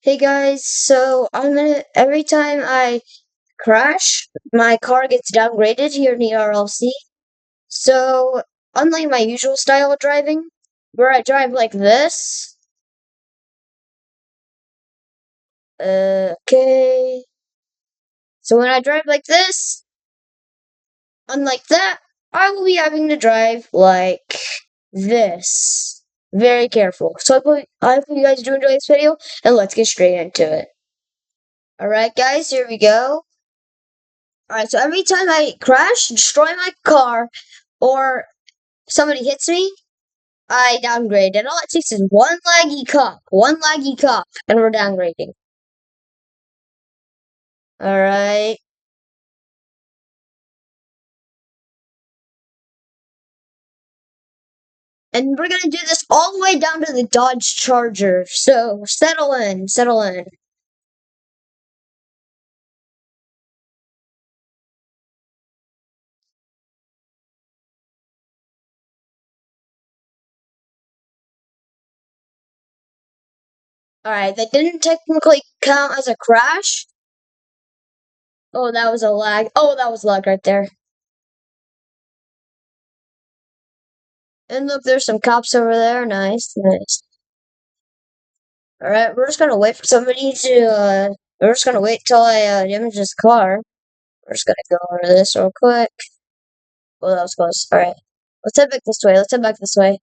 Hey guys, so every time I crash, my car gets downgraded here in the ERLC. So, unlike my usual style of driving, where I drive like this, okay. So when I drive like this, unlike that, I will be having to drive like this. Very careful. So I hope you guys do enjoy this video, and let's get straight into it. Alright guys, here we go. Alright, so every time I crash, destroy my car, or somebody hits me, I downgrade. And all it takes is one laggy cop, and we're downgrading. Alright. And we're gonna do this all the way down to the Dodge Charger. So settle in, settle in. Alright, that didn't technically count as a crash. Oh, that was a lag. Oh, that was lag right there. And look, there's some cops over there. Nice, nice. Alright, we're just gonna wait for somebody to, we're just gonna wait till I, damage this car. We're just gonna go over this real quick. Oh, that was close. Alright. Let's head back this way. Let's head back this way.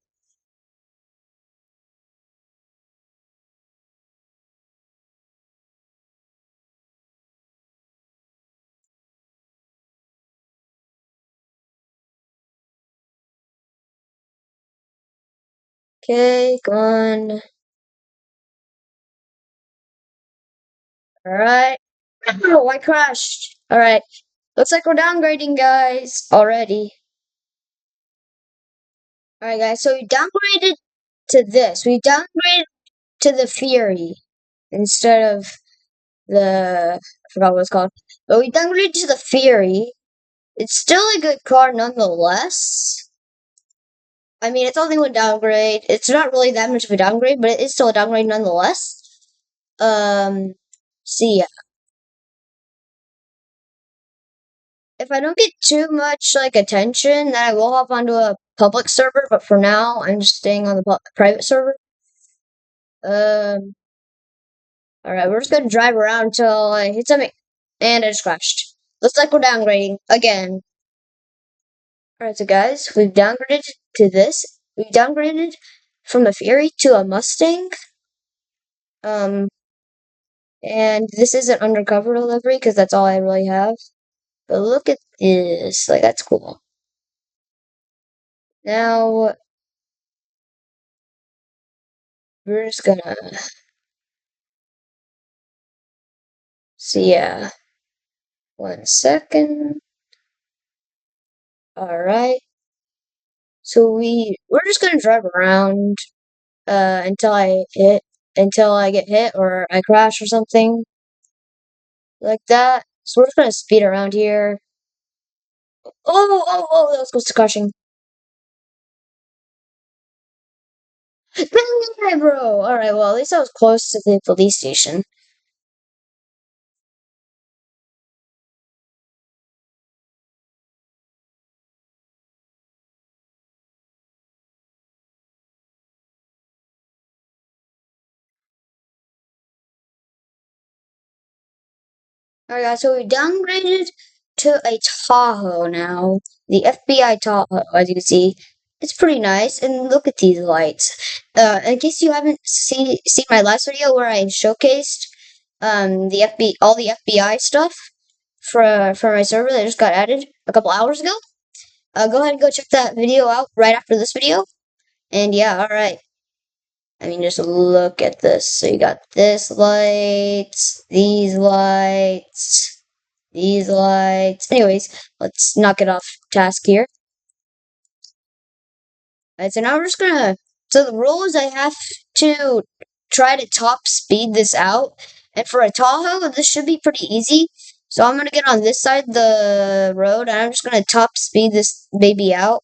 Okay, come on. Alright. Oh, I crashed. Alright. Looks like we're downgrading, guys, already. Alright, guys, so we downgraded to this. We downgraded to the Fury instead of the, I forgot what it's called. But we downgraded to the Fury. It's still a good car nonetheless. I mean, it's only one downgrade. It's not really that much of a downgrade, but it is still a downgrade nonetheless. See ya. If I don't get too much like attention, then I will hop onto a public server. But for now, I'm just staying on the private server. Um. All right, we're just gonna drive around until I hit something, and I just crashed. Looks like we're downgrading again. All right, so guys, we've downgraded to this. We've downgraded from a Fury to a Mustang. Um, and this isn't undercover delivery because that's all I really have. But look at this, like that's cool. Now we're just gonna see. Yeah, 1 second. All right. So we're just gonna drive around until I get hit or I crash or something like that. So we're just gonna speed around here. Oh, that was close to crashing. Dang, bro. Alright, well, at least I was close to the police station. Alright, guys, so we downgraded to a Tahoe now. The FBI Tahoe, as you can see. It's pretty nice, and look at these lights. In case you haven't seen my last video where I showcased all the FBI stuff for my server that just got added a couple hours ago. Go ahead and go check that video out right after this video. And yeah, alright. I mean, just look at this. So you got this lights, these lights, these lights. Anyways, let's knock it off task here. Alright, so now we're just gonna. So the rule is I have to try to top speed this out. And for a Tahoe, this should be pretty easy. So I'm gonna get on this side of the road and I'm just gonna top speed this baby out.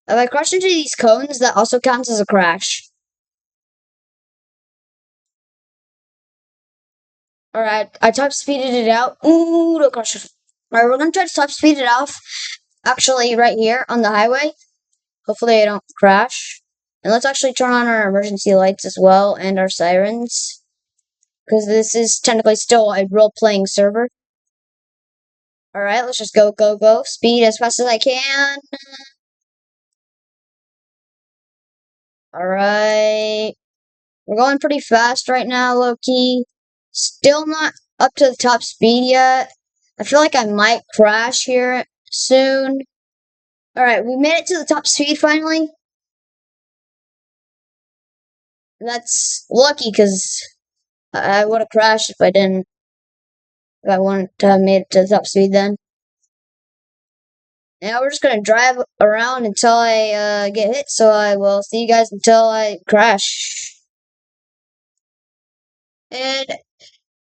If I crash into these cones, that also counts as a crash. Alright, I top speeded it out. Ooh, don't crash. Alright, we're gonna try to top speed it off. Actually, right here on the highway. Hopefully I don't crash. And let's actually turn on our emergency lights as well and our sirens. Because this is technically still a role-playing server. Alright, let's just go, go, go. Speed as fast as I can. Alright. We're going pretty fast right now, low-key. Still not up to the top speed yet. I feel like I might crash here soon. Alright, we made it to the top speed finally. That's lucky because I would have crashed if I didn't. If I wouldn't have made it to the top speed then. Now we're just gonna drive around until I get hit, so I will see you guys until I crash. And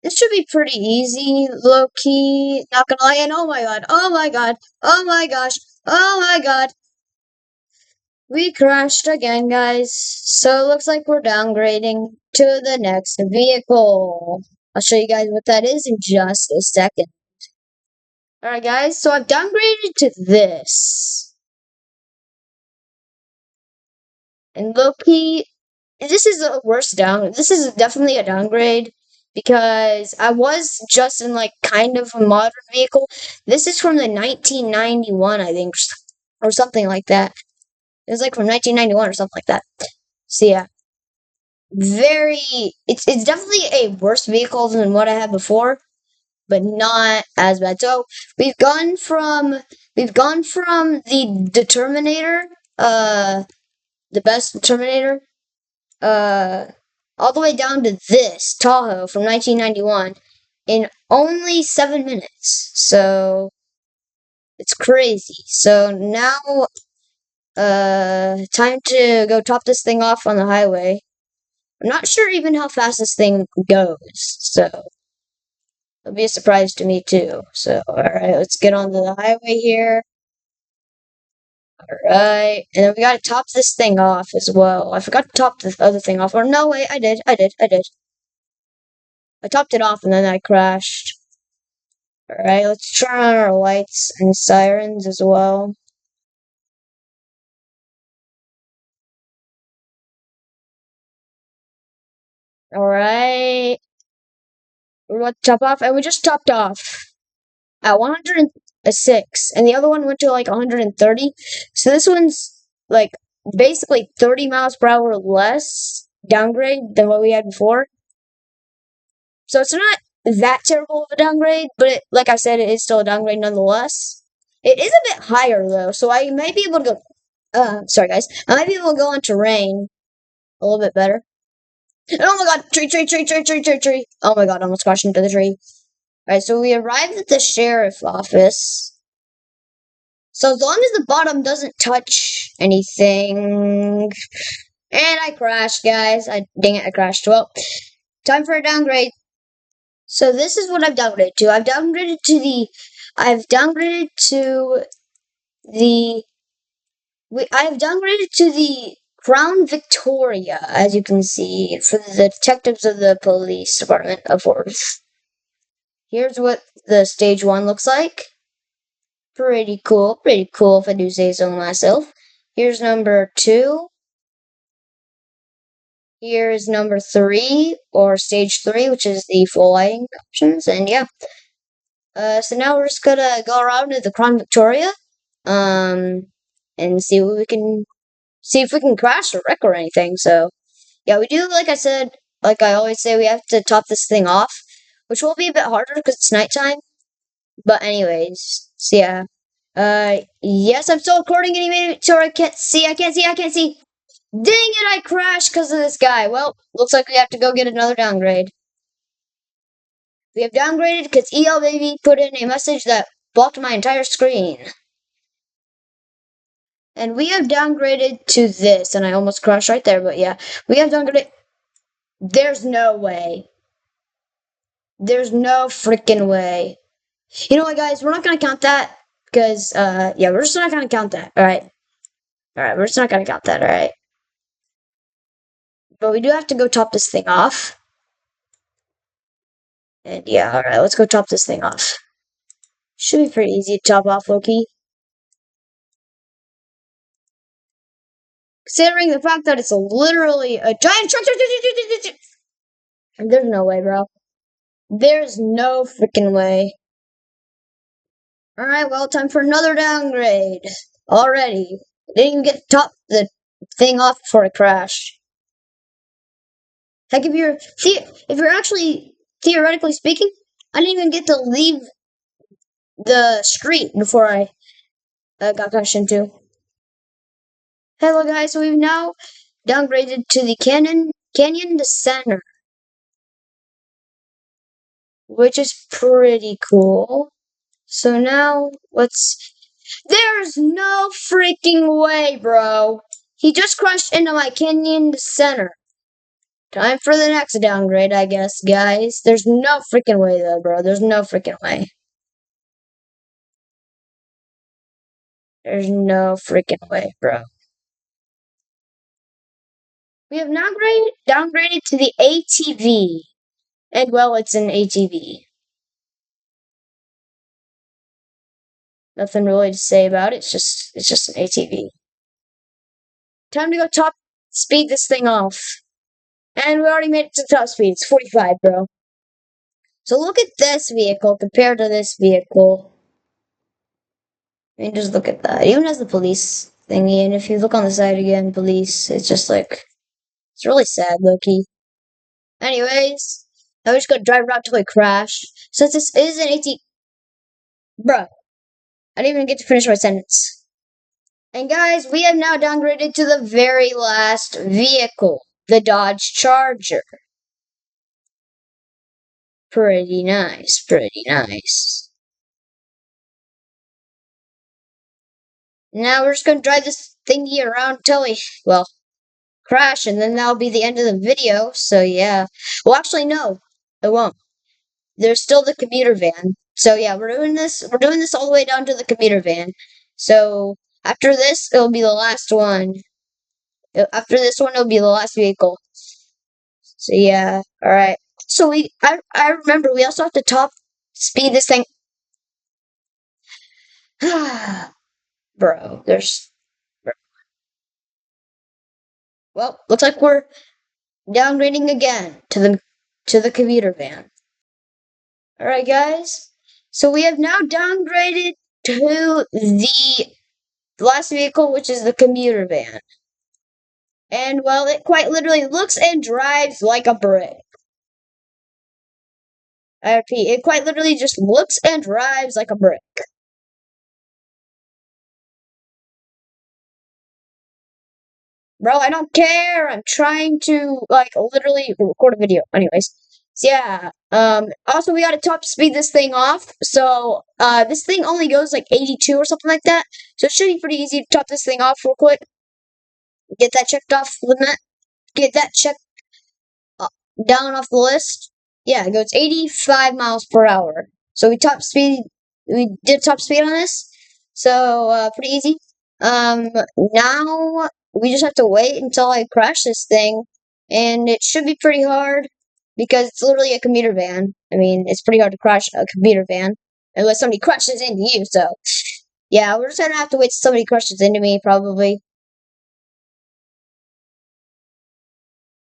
this should be pretty easy, low key. Not gonna lie, and oh my god, oh my god, oh my gosh, oh my god. We crashed again, guys. So it looks like we're downgrading to the next vehicle. I'll show you guys what that is in just a second. Alright guys, so I've downgraded to this. And low-key, this is a worse down. This is definitely a downgrade because I was just in like kind of a modern vehicle. This is from the 1991, I think, or something like that. It was like from 1991 or something like that. So yeah, it's definitely a worse vehicle than what I had before, but not as bad. So we've gone from the Terminator, the best Terminator, uh, all the way down to this Tahoe from 1991 in only 7 minutes. So it's crazy. So now, time to go top this thing off on the highway. I'm not sure even how fast this thing goes, so it'll be a surprise to me too. So, alright, let's get onto the highway here. Alright, and then we gotta top this thing off as well. I forgot to top the other thing off. Or no, wait, I did. I topped it off and then I crashed. Alright, let's turn on our lights and sirens as well. Alright, we're about to top off, and we just topped off at 106, and the other one went to like 130. So this one's like basically 30 miles per hour less downgrade than what we had before. So it's not that terrible of a downgrade, but like I said, it is still a downgrade nonetheless. It is a bit higher though, so I might be able to go. Sorry guys, I might be able to go on terrain a little bit better. Oh my god, tree. Oh my god, I almost crashed into the tree. Alright, so we arrived at the sheriff office. So as long as the bottom doesn't touch anything. And I crashed, guys. Dang it, I crashed. Well, time for a downgrade. So this is what I've downgraded to. I've downgraded to the Crown Victoria, as you can see, for the detectives of the police department, of course. Here's what the stage 1 looks like. Pretty cool if I do say so myself. Here's number 2. Here's number 3, or stage 3, which is the full lighting options, and yeah. So now we're just gonna go around to the Crown Victoria, and see if we can crash or wreck or anything. So, yeah, we do, like I said, like I always say, we have to top this thing off, which will be a bit harder because it's nighttime. But anyways, so yeah. Yes, I'm still recording and he made it so I can't see. Dang it, I crashed because of this guy. Well, looks like we have to go get another downgrade. We have downgraded because EL Baby put in a message that blocked my entire screen. And we have downgraded to this, and I almost crashed right there, but yeah. We have downgraded. There's no way. There's no freaking way. You know what, guys? We're not gonna count that because, yeah, we're just not gonna count that. All right, we're just not gonna count that. All right, but we do have to go top this thing off, And yeah, alright, let's go top this thing off. Should be pretty easy to top off, Loki. Considering the fact that it's literally a giant truck. There's no way, bro. There's no freaking way. Alright, well, time for another downgrade. Already. Didn't even get to top the thing off before it crashed. Heck, if you're actually, theoretically speaking, I didn't even get to leave the street before I got crashed into. Hello guys, so we've now downgraded to the Canyon Center, which is pretty cool. So now there's no freaking way, bro. He just crashed into my Canyon Center. Time for the next downgrade, I guess, guys. There's no freaking way though, bro. There's no freaking way. There's no freaking way, bro. We have now downgraded to the ATV. And well, it's an ATV. Nothing really to say about it. It's just an ATV. Time to go top speed this thing off. And we already made it to top speed. It's 45, bro. So look at this vehicle compared to this vehicle. I mean, just look at that. It even has the police thingy, and if you look on the side again, police, it's just like, it's really sad, low-key. Anyways, I was just gonna drive around till I crash. Since this is an AT... Bruh. I didn't even get to finish my sentence. And guys, we have now downgraded to the very last vehicle. The Dodge Charger. Pretty nice, pretty nice. Now we're just gonna drive this thingy around till we, well, crash, and then that'll be the end of the video, so yeah. Well, actually, no, it won't. There's still the commuter van. So yeah, we're doing this all the way down to the commuter van. So after this, it'll be the last one. After this one, it'll be the last vehicle. So yeah, alright. So I remember we also have to top speed this thing. Bro, well, looks like we're downgrading again to the commuter van. Alright guys, so we have now downgraded to the last vehicle, which is the commuter van. And well, it quite literally looks and drives like a brick. I repeat, it quite literally just looks and drives like a brick. Bro, I don't care. I'm trying to, like, literally record a video. Anyways. So, yeah. Also, we gotta top speed this thing off. So, this thing only goes, like, 82 or something like that. So, it should be pretty easy to top this thing off real quick. Get that checked off the net. Get that checked down off the list. Yeah, it goes 85 miles per hour. So, we did top speed on this. So, pretty easy. Now we just have to wait until I crash this thing, and it should be pretty hard because it's literally a commuter van. I mean, it's pretty hard to crash a commuter van unless somebody crashes into you. So, yeah, we're just gonna have to wait till somebody crashes into me, probably.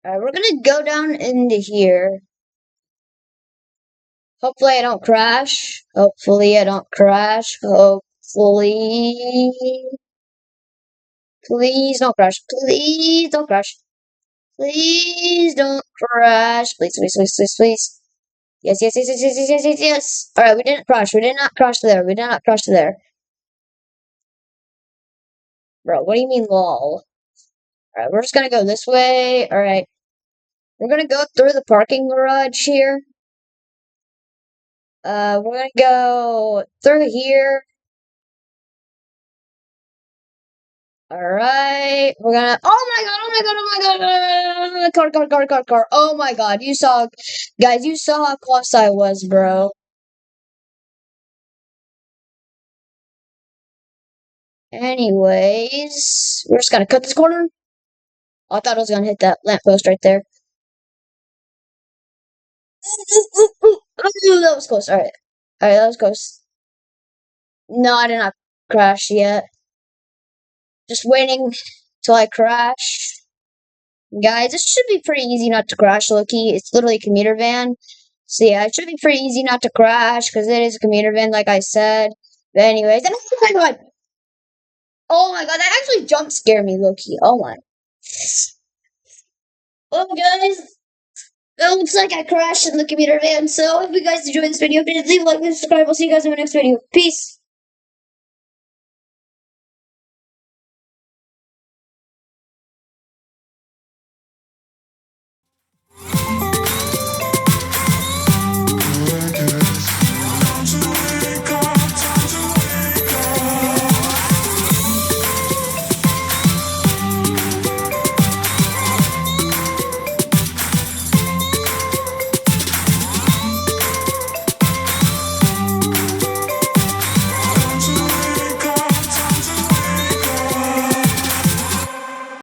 Alright, we're gonna go down into here. Hopefully I don't crash. Hopefully I don't crash. Hopefully. Please don't crash. Please don't crash. Please don't crash. Please, please, please, please, please. Yes, yes, yes, yes, yes, yes, yes, yes, yes. Alright, we didn't crash. We did not crash there. We did not crash there. Bro, what do you mean lol? Alright, we're just gonna go this way. Alright. We're gonna go through the parking garage here. We're gonna go through here. Alright, we're gonna, oh my god, oh my god, oh my god, car, oh my god, guys, you saw how close I was, bro. Anyways, we're just gonna cut this corner. Oh, I thought I was gonna hit that lamppost right there. Ooh, that was close. Alright. Alright, that was close. No, I did not crash yet. Just waiting till I crash. Guys, this should be pretty easy not to crash, low-key. It's literally a commuter van. So yeah, it should be pretty easy not to crash, because it is a commuter van, like I said. But anyways, and oh my god! Oh my god, that actually jump scared me, low-key. Oh my. Oh guys, it looks like I crashed in the commuter van, so if you guys enjoyed this video, please leave a like and subscribe. I'll see you guys in my next video. Peace!